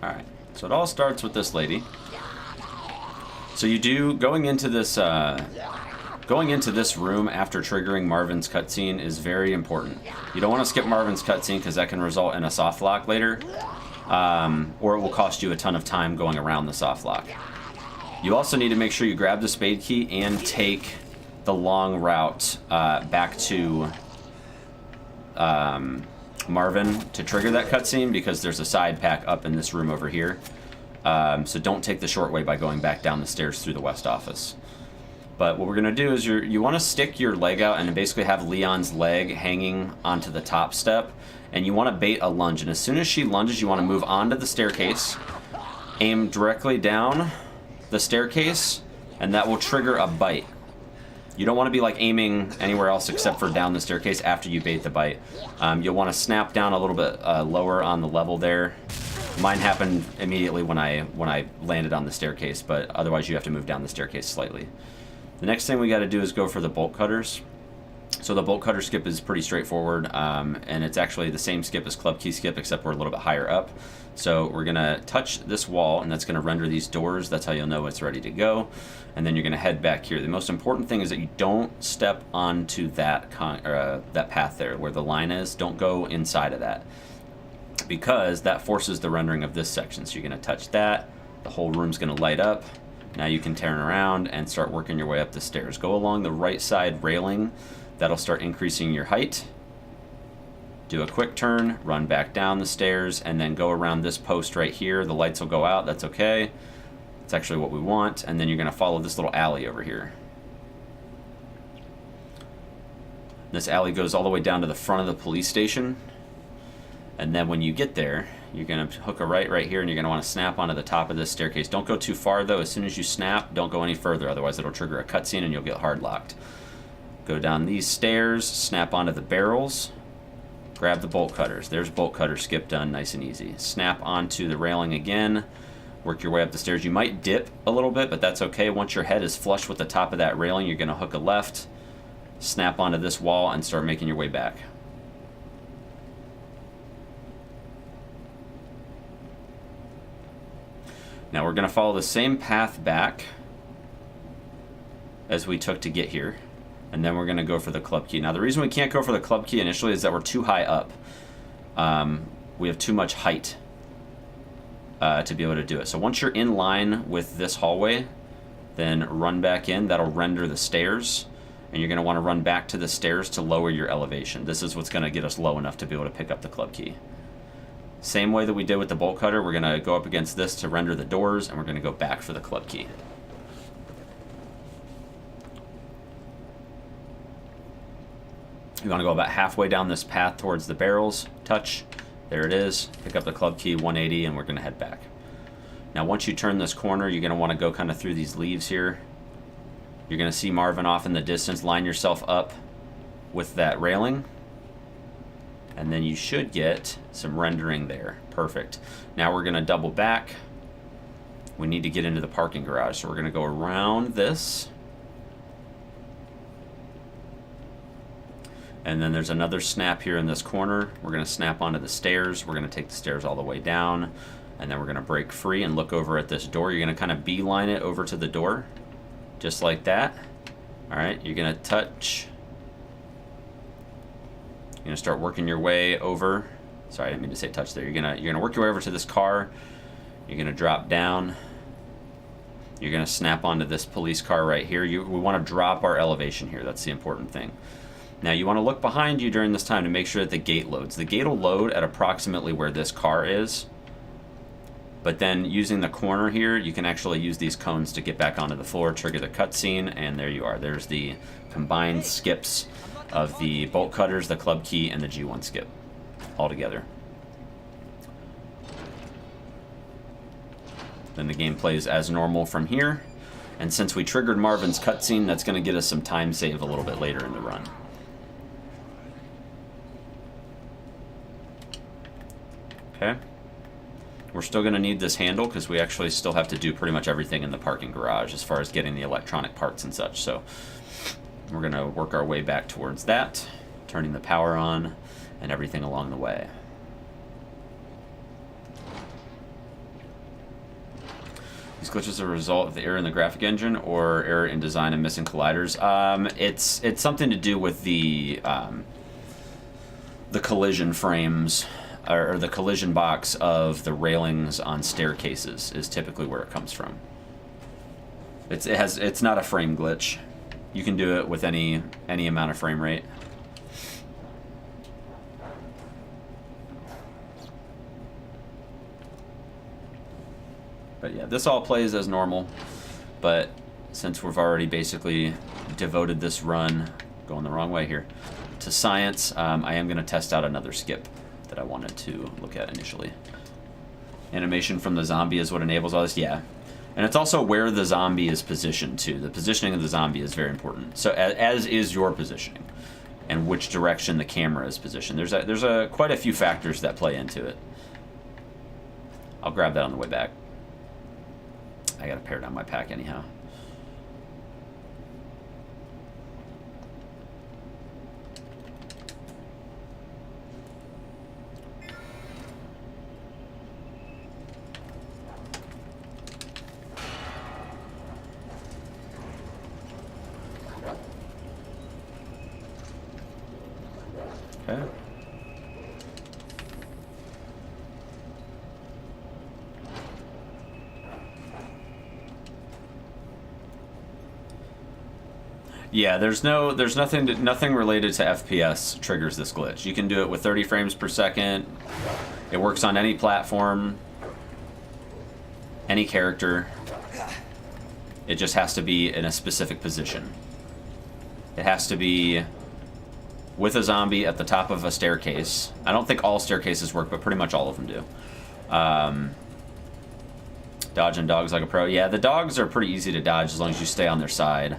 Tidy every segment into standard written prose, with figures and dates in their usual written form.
Alright, so it all starts with this lady. So you do, going into this room after triggering Marvin's cutscene is very important. You don't want to skip Marvin's cutscene because that can result in a soft lock later. Or it will cost you a ton of time going around the soft lock. You also need to make sure you grab the spade key and take the long route back to Marvin to trigger that cutscene, because there's a side pack up in this room over here. So don't take the short way by going back down the stairs through the west office. But what we're going to do is you want to stick your leg out and basically have Leon's leg hanging onto the top step. And you want to bait a lunge. And as soon as she lunges, you want to move onto the staircase, aim directly down the staircase, and that will trigger a bite. You don't want to be like aiming anywhere else except for down the staircase after you bait the bite. You'll want to snap down a little bit lower on the level there. Mine happened immediately when I landed on the staircase, but otherwise you have to move down the staircase slightly. The next thing we got to do is go for the bolt cutters. So the bolt cutter skip is pretty straightforward, and it's actually the same skip as club key skip, except we're a little bit higher up. So we're going to touch this wall, and that's going to render these doors. That's how you'll know it's ready to go. And then you're going to head back here. The most important thing is that you don't step onto that path there where the line is. Don't go inside of that, because that forces the rendering of this section. So you're going to touch that. The whole room's going to light up. Now you can turn around and start working your way up the stairs. Go along the right side railing. That'll start increasing your height. Do a quick turn, run back down the stairs, and then go around this post right here. The lights will go out, that's okay. It's actually what we want. And then you're gonna follow this little alley over here. This alley goes all the way down to the front of the police station. And then when you get there, you're gonna hook a right here, and you're gonna wanna snap onto the top of this staircase. Don't go too far though. As soon as you snap, don't go any further, otherwise it'll trigger a cutscene and you'll get hard locked. Go down these stairs, snap onto the barrels, grab the bolt cutters. There's bolt cutter skip done, nice and easy. Snap onto the railing again, work your way up the stairs. You might dip a little bit, but that's okay. Once your head is flush with the top of that railing, you're gonna hook a left, snap onto this wall, and start making your way back. Now we're gonna follow the same path back as we took to get here. And then we're going to go for the club key. Now, the reason we can't go for the club key initially is that we're too high up. We have too much height to be able to do it. So once you're in line with this hallway, then run back in. That'll render the stairs. And you're going to want to run back to the stairs to lower your elevation. This is what's going to get us low enough to be able to pick up the club key. Same way that we did with the bolt cutter, we're going to go up against this to render the doors, and we're going to go back for the club key. You want to go about halfway down this path towards the barrels, touch, there it is, pick up the club key, 180, and we're going to head back. Now once you turn this corner, you're going to want to go kind of through these leaves here. You're going to see Marvin off in the distance. Line yourself up with that railing, and then you should get some rendering there. Perfect. Now we're going to double back. We need to get into the parking garage, so we're going to go around this. And then there's another snap here in this corner. We're going to snap onto the stairs. We're going to take the stairs all the way down. And then we're going to break free and look over at this door. You're going to kind of beeline it over to the door. Just like that. Alright, you're going to touch. You're going to start working your way over. Sorry, I didn't mean to say touch there. You're going to work your way over to this car. You're going to drop down. You're going to snap onto this police car right here. We want to drop our elevation here. That's the important thing. Now you want to look behind you during this time to make sure that the gate loads. The gate will load at approximately where this car is. But then using the corner here, you can actually use these cones to get back onto the floor, trigger the cutscene, and there you are. There's the combined skips of the bolt cutters, the club key, and the G1 skip all together. Then the game plays as normal from here. And since we triggered Marvin's cutscene, that's going to get us some time save a little bit later in the run. Okay. We're still going to need this handle because we actually still have to do pretty much everything in the parking garage as far as getting the electronic parts and such. So we're going to work our way back towards that, turning the power on and everything along the way. glitch is a result of the error in the graphic engine or error in design and missing colliders. It's something to do with the collision frames, or the collision box of the railings on staircases is typically where it comes from. It's not a frame glitch. You can do it with any amount of frame rate. But yeah, this all plays as normal, but since we've already basically devoted this run, going the wrong way here, to science, I am going to test out another skip that I wanted to look at initially. Animation from the zombie is what enables all this? Yeah. And it's also where the zombie is positioned, too. The positioning of the zombie is very important. So as is your positioning, and which direction the camera is positioned. There's quite a few factors that play into it. I'll grab that on the way back. I gotta pare down my pack anyhow. Okay. Yeah, there's nothing related to FPS triggers this glitch. You can do it with 30 frames per second. It works on any platform, any character. It just has to be in a specific position. It has to be with a zombie at the top of a staircase. I don't think all staircases work, but pretty much all of them do. Dodging dogs like a pro. Yeah, the dogs are pretty easy to dodge as long as you stay on their side.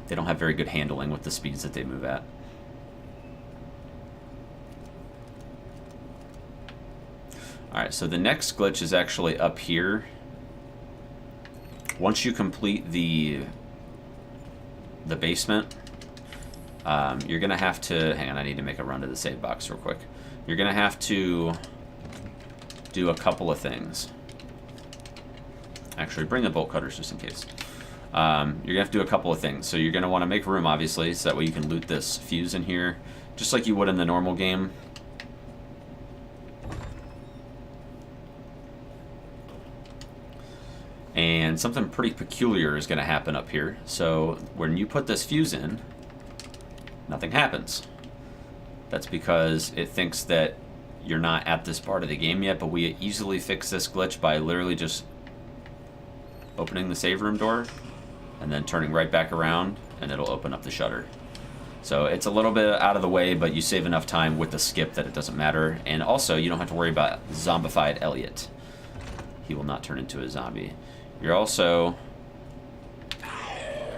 They don't have very good handling with the speeds that they move at. Alright, so the next glitch is actually up here. Once you complete the basement, you're going to have to... Hang on, I need to make a run to the save box real quick. You're going to have to do a couple of things. Actually, bring the bolt cutters just in case. You're going to have to do a couple of things. So you're going to want to make room, obviously, so that way you can loot this fuse in here, just like you would in the normal game. And something pretty peculiar is going to happen up here. So when you put this fuse in, nothing happens. That's because it thinks that you're not at this part of the game yet, but we easily fix this glitch by literally just opening the save room door and then turning right back around, and it'll open up the shutter. So it's a little bit out of the way, but you save enough time with the skip that it doesn't matter. And also, you don't have to worry about zombified Elliot. He will not turn into a zombie. You're also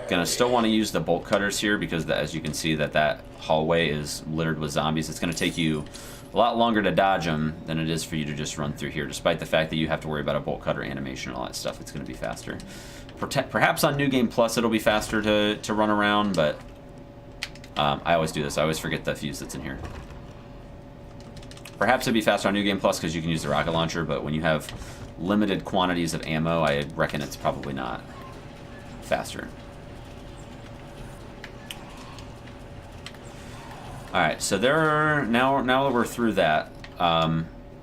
gonna still want to use the bolt cutters here because, as you can see, that hallway is littered with zombies. It's gonna take you a lot longer to dodge them than it is for you to just run through here, despite the fact that you have to worry about a bolt cutter animation and all that stuff. It's gonna be faster. Perhaps on New Game Plus it'll be faster to run around, but I always do this. I always forget the fuse that's in here. Perhaps it'd be faster on New Game Plus because you can use the rocket launcher, but when you have limited quantities of ammo, I reckon it's probably not faster. Alright, so now that we're through that,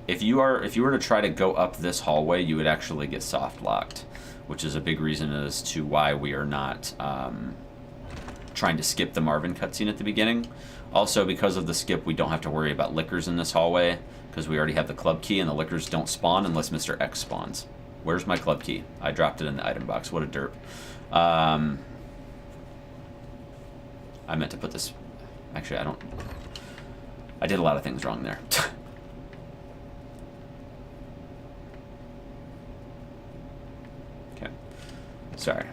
if you were to try to go up this hallway, you would actually get soft locked, which is a big reason as to why we are not trying to skip the Marvin cutscene at the beginning. Also, because of the skip, we don't have to worry about lickers in this hallway, because we already have the club key, and the lickers don't spawn unless Mr. X spawns. Where's my club key? I dropped it in the item box. What a derp. I meant to put this... Actually, I did a lot of things wrong there. Okay. Sorry.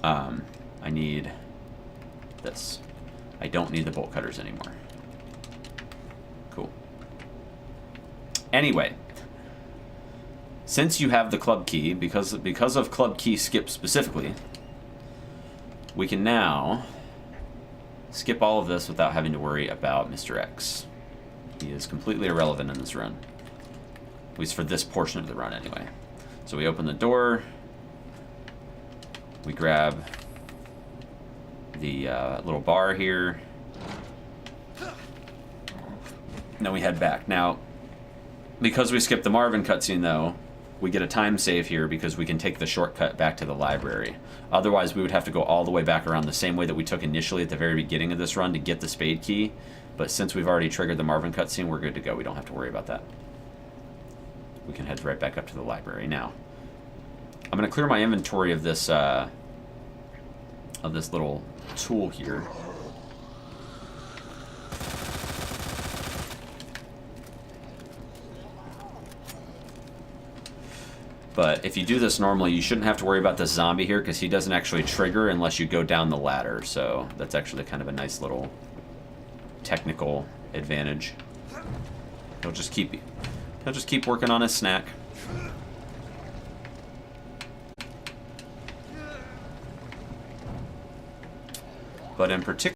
I need this. I don't need the bolt cutters anymore. Cool. Anyway, since you have the club key, because of club key skip specifically, we can now skip all of this without having to worry about Mr. X. He is completely irrelevant in this run. At least for this portion of the run, anyway. So we open the door. We grab the little bar here. And then we head back. Now, because we skipped the Marvin cutscene, though, we get a time save here because we can take the shortcut back to the library. Otherwise, we would have to go all the way back around the same way that we took initially at the very beginning of this run to get the spade key. But since we've already triggered the Marvin cutscene, we're good to go. We don't have to worry about that. We can head right back up to the library now. I'm going to clear my inventory of this little tool here. But if you do this normally, you shouldn't have to worry about this zombie here because he doesn't actually trigger unless you go down the ladder. So that's actually kind of a nice little technical advantage. He'll just keep working on his snack. But in particular,